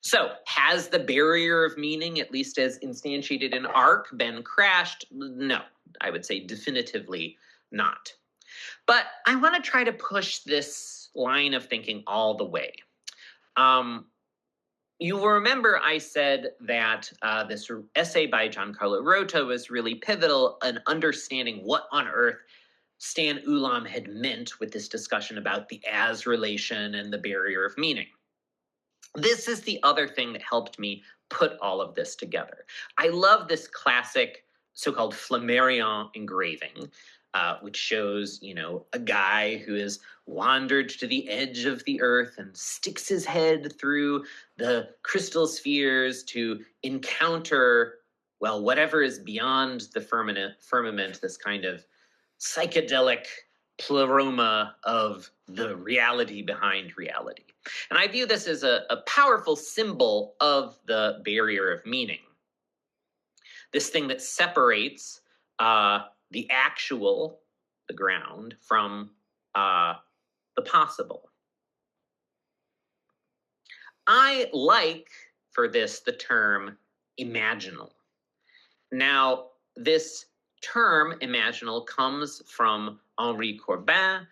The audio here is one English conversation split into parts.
So has the barrier of meaning, at least as instantiated in Arc, been crashed? No, I would say definitively not. But I want to try to push this line of thinking all the way. You will remember I said that this essay by Giancarlo Rota was really pivotal in understanding what on earth Stan Ulam had meant with this discussion about the as relation and the barrier of meaning. This is the other thing that helped me put all of this together. I love this classic so-called Flammarion engraving, which shows, a guy who has wandered to the edge of the earth and sticks his head through the crystal spheres to encounter, well, whatever is beyond the firmament, this kind of psychedelic pleroma of the reality behind reality. And I view this as a powerful symbol of the barrier of meaning. This thing that separates the actual, the ground, from the possible. I like, for this, the term imaginal. Now, this term imaginal comes from Henri Corbin,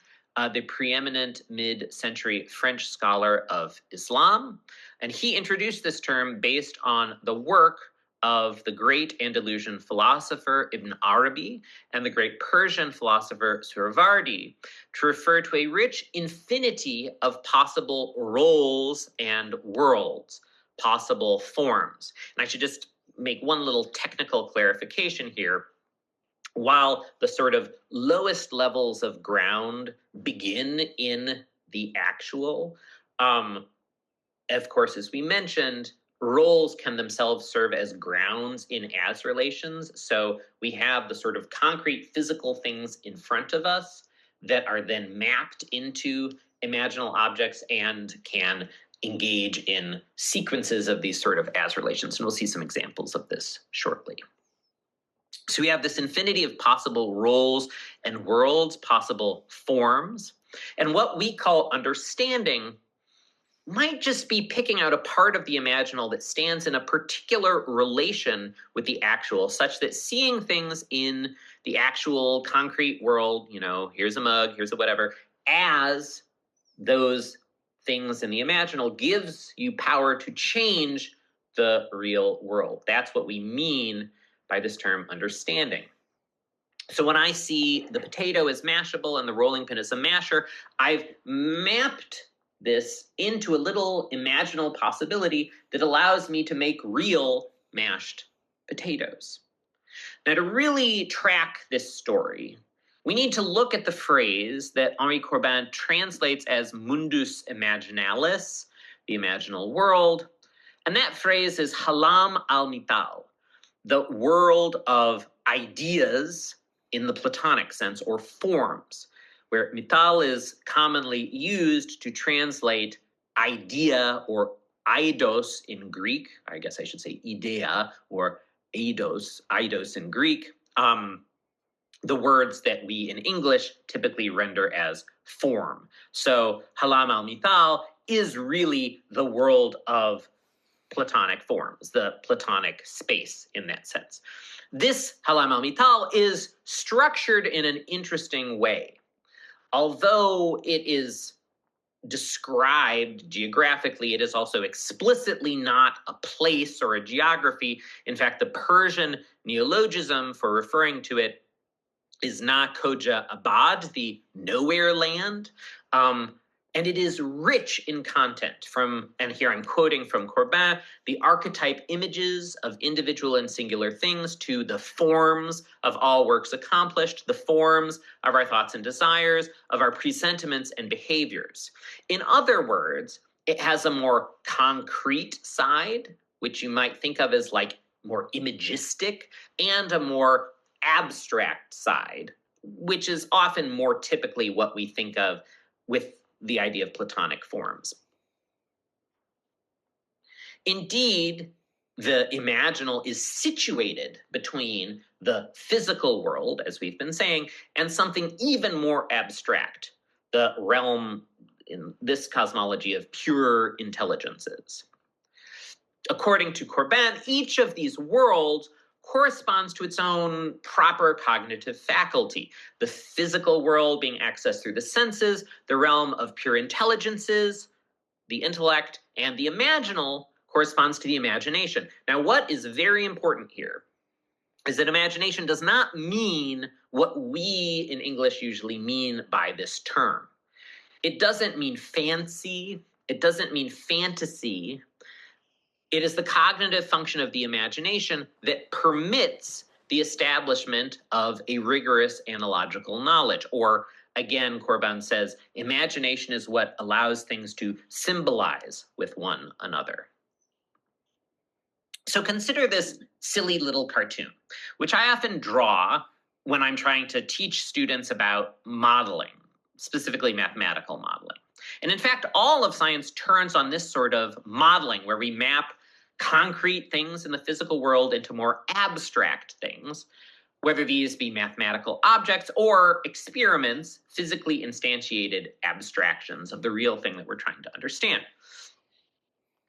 the preeminent mid-century French scholar of Islam, and he introduced this term based on the work of the great Andalusian philosopher Ibn Arabi and the great Persian philosopher Suhrawardi to refer to a rich infinity of possible roles and worlds, possible forms. And I should just make one little technical clarification here. While the sort of lowest levels of ground begin in the actual, of course, as we mentioned, roles can themselves serve as grounds in as relations. So we have the sort of concrete physical things in front of us that are then mapped into imaginal objects and can engage in sequences of these sort of as relations. And we'll see some examples of this shortly. So we have this infinity of possible roles and worlds, possible forms. And what we call understanding might just be picking out a part of the imaginal that stands in a particular relation with the actual, such that seeing things in the actual concrete world, here's a mug, here's a whatever, as those things in the imaginal gives you power to change the real world. That's what we mean by this term understanding. So when I see the potato as mashable and the rolling pin as a masher, I've mapped this into a little imaginal possibility that allows me to make real mashed potatoes. Now, to really track this story, we need to look at the phrase that Henri Corbin translates as mundus imaginalis, the imaginal world, and that phrase is halam al-mital, the world of ideas in the Platonic sense, or forms, where mital is commonly used to translate idea or eidos in Greek. I guess I should say idea or eidos in Greek. The words that we in English typically render as form. So halam al-mital is really the world of Platonic forms, the Platonic space in that sense. This halam al-mital is structured in an interesting way. Although it is described geographically, it is also explicitly not a place or a geography. In fact, the Persian neologism for referring to it is na koja abad, the nowhere land. And it is rich in content and here I'm quoting from Corbin, the archetype images of individual and singular things to the forms of all works accomplished, the forms of our thoughts and desires, of our presentiments and behaviors. In other words, it has a more concrete side, which you might think of as like more imagistic, and a more abstract side, which is often more typically what we think of with the idea of Platonic forms. Indeed, the imaginal is situated between the physical world, as we've been saying, and something even more abstract, the realm in this cosmology of pure intelligences. According to Corbin, each of these worlds corresponds to its own proper cognitive faculty. The physical world being accessed through the senses, the realm of pure intelligences, the intellect, and the imaginal corresponds to the imagination. Now, what is very important here is that imagination does not mean what we in English usually mean by this term. It doesn't mean fancy. It doesn't mean fantasy. It is the cognitive function of the imagination that permits the establishment of a rigorous analogical knowledge. Or, again, Corbin says, imagination is what allows things to symbolize with one another. So consider this silly little cartoon, which I often draw when I'm trying to teach students about modeling, specifically mathematical modeling. And in fact, all of science turns on this sort of modeling where we map concrete things in the physical world into more abstract things, whether these be mathematical objects or experiments, physically instantiated abstractions of the real thing that we're trying to understand.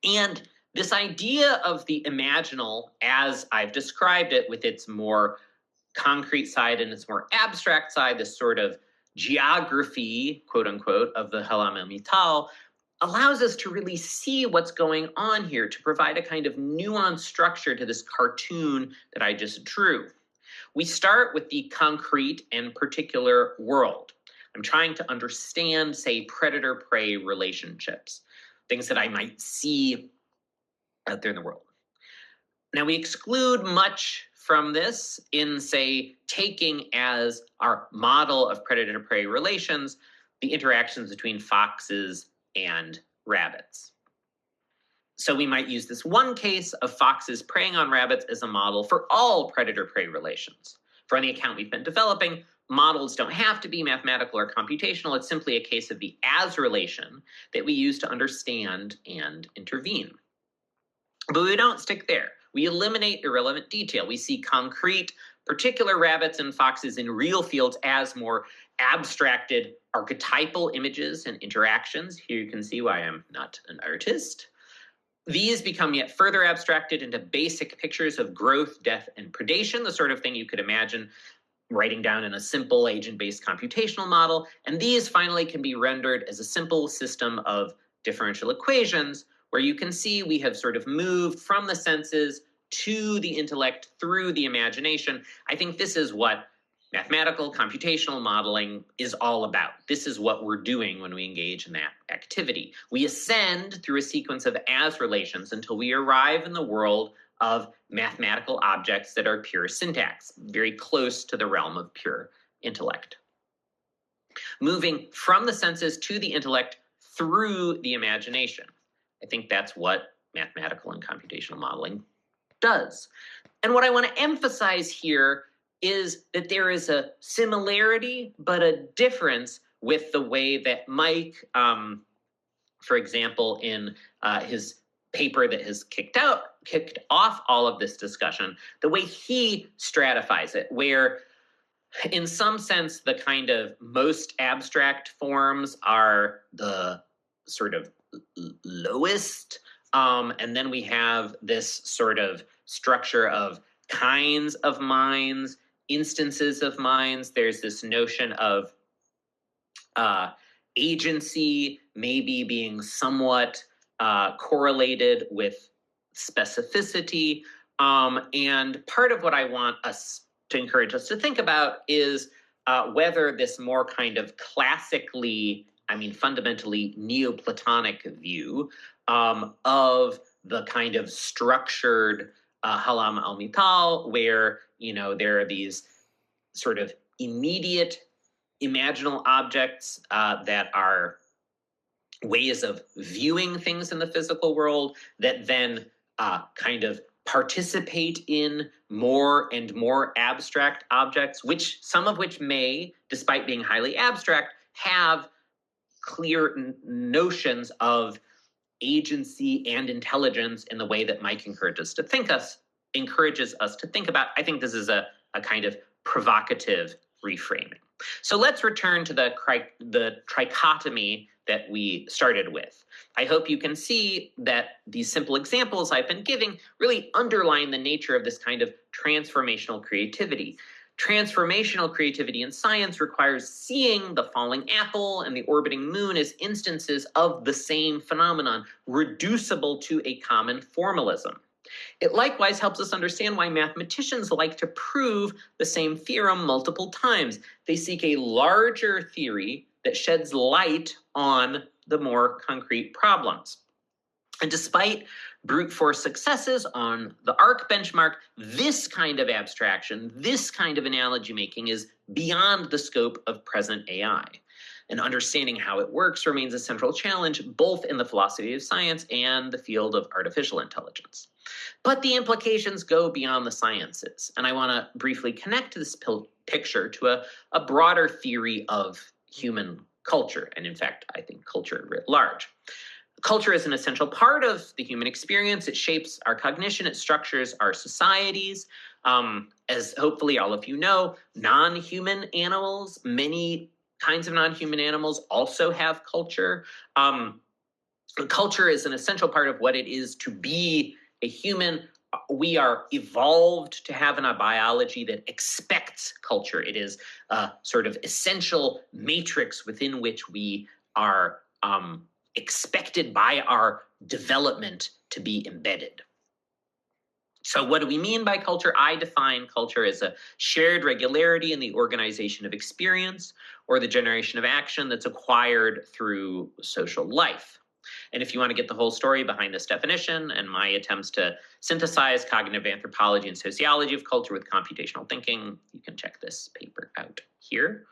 And this idea of the imaginal, as I've described it, with its more concrete side and its more abstract side, this sort of geography, quote unquote, of the Halam el-Mital, allows us to really see what's going on here, to provide a kind of nuanced structure to this cartoon that I just drew. We start with the concrete and particular world. I'm trying to understand, say, predator-prey relationships, things that I might see out there in the world. Now, we exclude much from this in, say, taking as our model of predator-prey relations the interactions between foxes and rabbits. So we might use this one case of foxes preying on rabbits as a model for all predator-prey relations. For any account we've been developing, models don't have to be mathematical or computational. It's simply a case of the as relation that we use to understand and intervene. But we don't stick there. We eliminate irrelevant detail. We see concrete, particular rabbits and foxes in real fields as more abstracted archetypal images and interactions. Here you can see why I'm not an artist. These become yet further abstracted into basic pictures of growth, death, and predation, the sort of thing you could imagine writing down in a simple agent-based computational model. And these finally can be rendered as a simple system of differential equations, where you can see we have sort of moved from the senses to the intellect through the imagination. I think this is what mathematical computational modeling is all about. This is what we're doing when we engage in that activity. We ascend through a sequence of as relations until we arrive in the world of mathematical objects that are pure syntax, very close to the realm of pure intellect. Moving from the senses to the intellect through the imagination. I think that's what mathematical and computational modeling does. And what I want to emphasize here is that there is a similarity, but a difference with the way that Mike, for example, in his paper that has kicked off all of this discussion, the way he stratifies it, where in some sense, the kind of most abstract forms are the sort of lowest. And then we have this sort of structure of kinds of minds, instances of minds. There's this notion of agency maybe being somewhat correlated with specificity. And part of what I want us to encourage us to think about is whether this more kind of classically, fundamentally Neoplatonic view of the kind of structured Halam al-Mital, where, there are these sort of immediate imaginal objects that are ways of viewing things in the physical world that then kind of participate in more and more abstract objects, which some of which may, despite being highly abstract, have clear notions of agency and intelligence in the way that Mike encourages us to think about. I think this is a kind of provocative reframing. So let's return to the trichotomy that we started with. I hope you can see that these simple examples I've been giving really underline the nature of this kind of transformational creativity. Transformational creativity in science requires seeing the falling apple and the orbiting moon as instances of the same phenomenon, reducible to a common formalism. It likewise helps us understand why mathematicians like to prove the same theorem multiple times. They seek a larger theory that sheds light on the more concrete problems. And despite brute force successes on the ARC benchmark, this kind of abstraction, this kind of analogy making is beyond the scope of present AI. And understanding how it works remains a central challenge, both in the philosophy of science and the field of artificial intelligence. But the implications go beyond the sciences. And I want to briefly connect this picture to a broader theory of human culture. And in fact, I think culture writ large. Culture is an essential part of the human experience. It shapes our cognition. It structures our societies. As hopefully all of you know, non-human animals, many kinds of non-human animals also have culture. Culture is an essential part of what it is to be a human. We are evolved to have in a biology that expects culture. It is a sort of essential matrix within which we are expected by our development to be embedded. So what do we mean by culture? I define culture as a shared regularity in the organization of experience or the generation of action that's acquired through social life. And if you want to get the whole story behind this definition and my attempts to synthesize cognitive anthropology and sociology of culture with computational thinking, you can check this paper out here.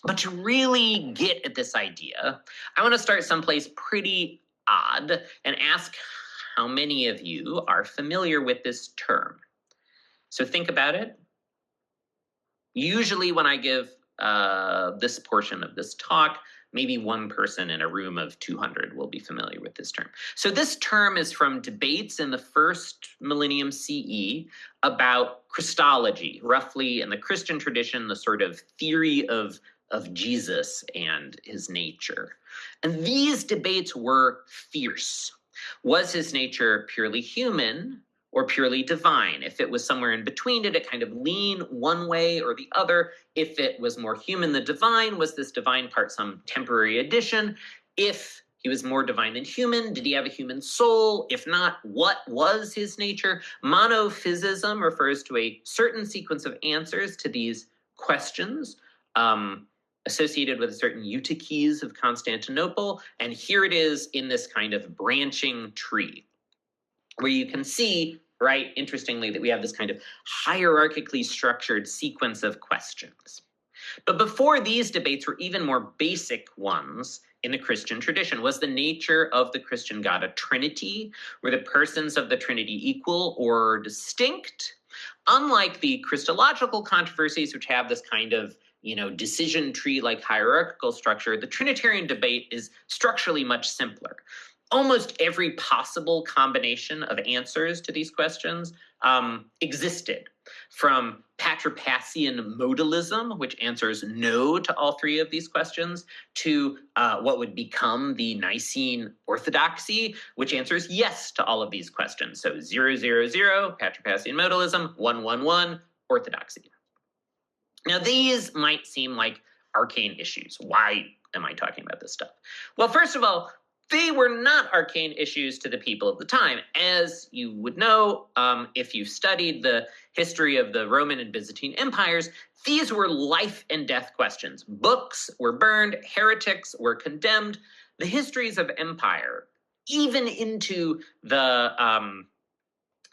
But to really get at this idea, I want to start someplace pretty odd and ask how many of you are familiar with this term. So think about it. Usually when I give this portion of this talk, maybe one person in a room of 200 will be familiar with this term. So this term is from debates in the first millennium CE about Christology, roughly in the Christian tradition, the sort of theory of Jesus and his nature. And these debates were fierce. Was his nature purely human or purely divine? If it was somewhere in between, did it kind of lean one way or the other? If it was more human than divine, was this divine part some temporary addition? If he was more divine than human, did he have a human soul? If not, what was his nature? Monophysism refers to a certain sequence of answers to these questions, associated with a certain Eutyches of Constantinople. And here it is in this kind of branching tree, where you can see, right, interestingly, that we have this kind of hierarchically structured sequence of questions. But before these debates were even more basic ones in the Christian tradition. Was the nature of the Christian God a trinity? Were the persons of the Trinity equal or distinct? Unlike the Christological controversies, which have this kind of decision tree-like hierarchical structure, the Trinitarian debate is structurally much simpler. Almost every possible combination of answers to these questions existed, from Patripassian modalism, which answers no to all three of these questions, to what would become the Nicene orthodoxy, which answers yes to all of these questions. So 0, 0, 0, Patripassian modalism, 1, 1, 1, orthodoxy. Now, these might seem like arcane issues. Why am I talking about this stuff? Well, first of all, they were not arcane issues to the people of the time. As you would know, if you've studied the history of the Roman and Byzantine empires, these were life and death questions. Books were burned, heretics were condemned. The histories of empire, even into the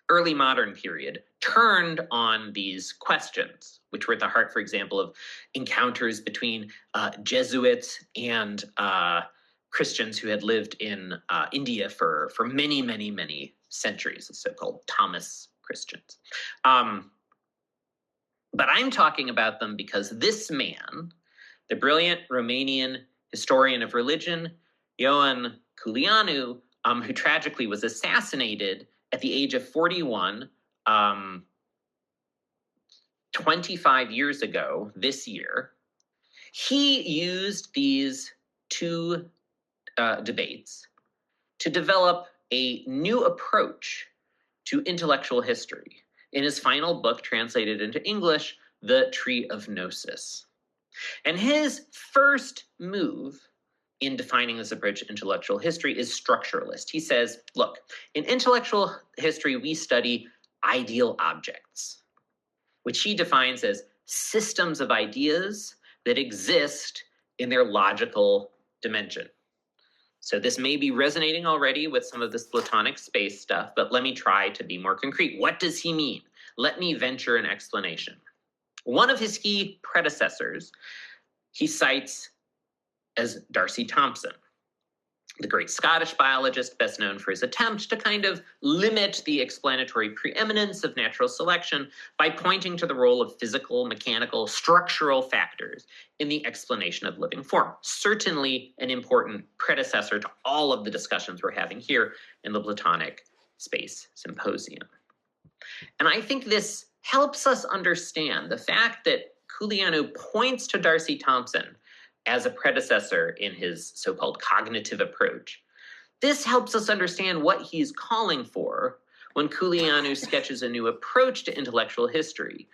early modern period, turned on these questions, which were at the heart, for example, of encounters between Jesuits and Christians who had lived in India for many, many, many centuries, the so-called Thomas Christians. But I'm talking about them because this man, the brilliant Romanian historian of religion, Ioan Culianu, who tragically was assassinated at the age of 41, 25 years ago this year, he used these two debates to develop a new approach to intellectual history in his final book, translated into English, The Tree of Gnosis. And his first move in defining this approach to intellectual history is structuralist. He says, look, in intellectual history, we study ideal objects, which he defines as systems of ideas that exist in their logical dimension. So this may be resonating already with some of this Platonic space stuff, but let me try to be more concrete. What does he mean? Let me venture an explanation. One of his key predecessors he cites as Darcy Thompson, the great Scottish biologist, best known for his attempt to kind of limit the explanatory preeminence of natural selection by pointing to the role of physical, mechanical, structural factors in the explanation of living form. Certainly an important predecessor to all of the discussions we're having here in the Platonic Space Symposium. And I think this helps us understand the fact that Culianu points to Darcy Thompson as a predecessor in his so-called cognitive approach. This helps us understand what he's calling for when Culianu sketches a new approach to intellectual history.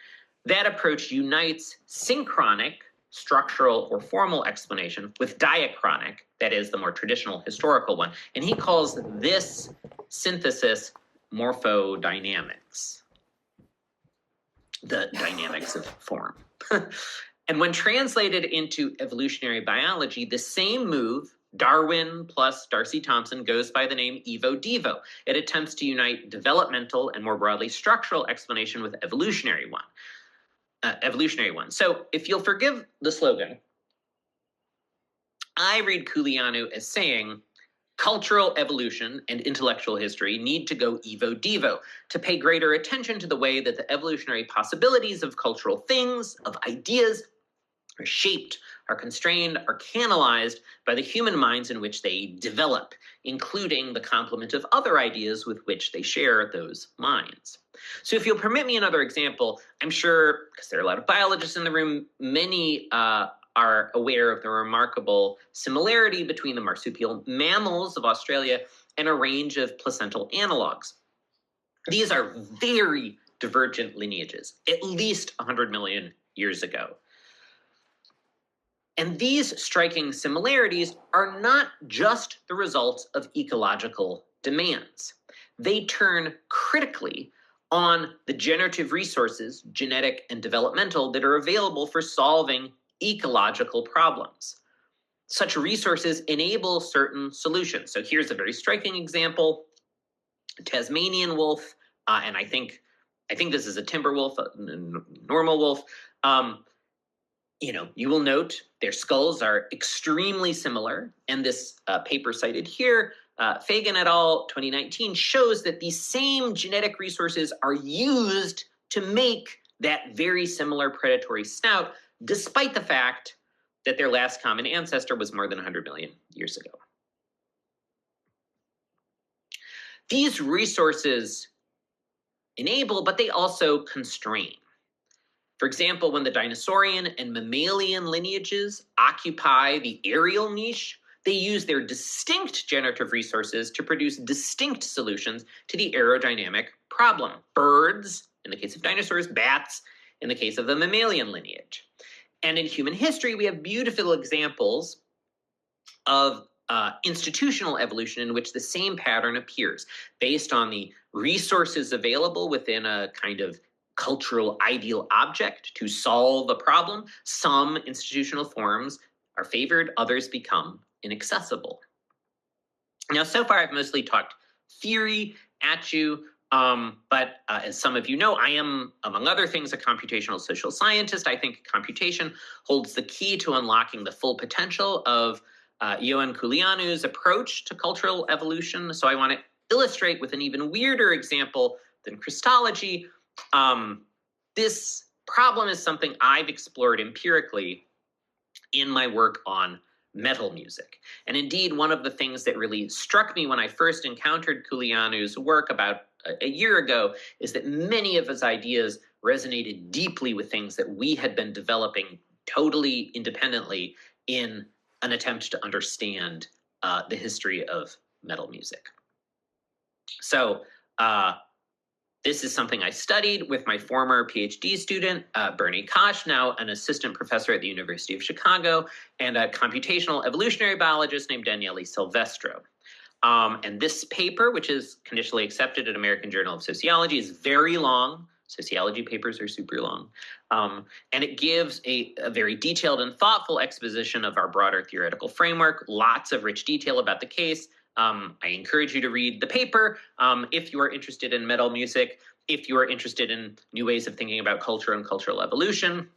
That approach unites synchronic, structural or formal explanation with diachronic, that is the more traditional historical one, and he calls this synthesis morphodynamics, the dynamics of form. And when translated into evolutionary biology, the same move, Darwin plus Darcy Thompson, goes by the name Evo-Devo. It attempts to unite developmental and more broadly structural explanation with evolutionary one. So if you'll forgive the slogan, I read Culianu as saying cultural evolution and intellectual history need to go Evo-Devo to pay greater attention to the way that the evolutionary possibilities of cultural things, of ideas, are shaped, are constrained, are canalized by the human minds in which they develop, including the complement of other ideas with which they share those minds. So if you'll permit me another example, I'm sure, because there are a lot of biologists in the room, many are aware of the remarkable similarity between the marsupial mammals of Australia and a range of placental analogs. These are very divergent lineages, at least 100 million years ago. And these striking similarities are not just the result of ecological demands. They turn critically on the generative resources, genetic and developmental, that are available for solving ecological problems. Such resources enable certain solutions. So here's a very striking example: a Tasmanian wolf, and I think this is a timber wolf, a normal wolf. You will note their skulls are extremely similar, and this paper cited here, Fagan et al. 2019, shows that these same genetic resources are used to make that very similar predatory snout, despite the fact that their last common ancestor was more than 100 million years ago. These resources enable, but they also constrain. For example, when the dinosaurian and mammalian lineages occupy the aerial niche, they use their distinct generative resources to produce distinct solutions to the aerodynamic problem. Birds, in the case of dinosaurs, bats, in the case of the mammalian lineage. And in human history, we have beautiful examples of institutional evolution in which the same pattern appears, based on the resources available within a kind of cultural ideal object to solve a problem. Some institutional forms are favored, others become inaccessible. Now, so far I've mostly talked theory at you, but as some of you know, I am, among other things, a computational social scientist. I think computation holds the key to unlocking the full potential of Ioan Culianu's approach to cultural evolution. So I want to illustrate with an even weirder example than Christology. This problem is something I've explored empirically in my work on metal music. And indeed, one of the things that really struck me when I first encountered Culianu's work about a year ago is that many of his ideas resonated deeply with things that we had been developing totally independently in an attempt to understand the history of metal music. So this is something I studied with my former PhD student, Bernie Koch, now an assistant professor at the University of Chicago, and a computational evolutionary biologist named Daniele Silvestro. And this paper, which is conditionally accepted at American Journal of Sociology, is very long. Sociology papers are super long. And it gives a very detailed and thoughtful exposition of our broader theoretical framework, lots of rich detail about the case. I encourage you to read the paper if you are interested in metal music, if you are interested in new ways of thinking about culture and cultural evolution.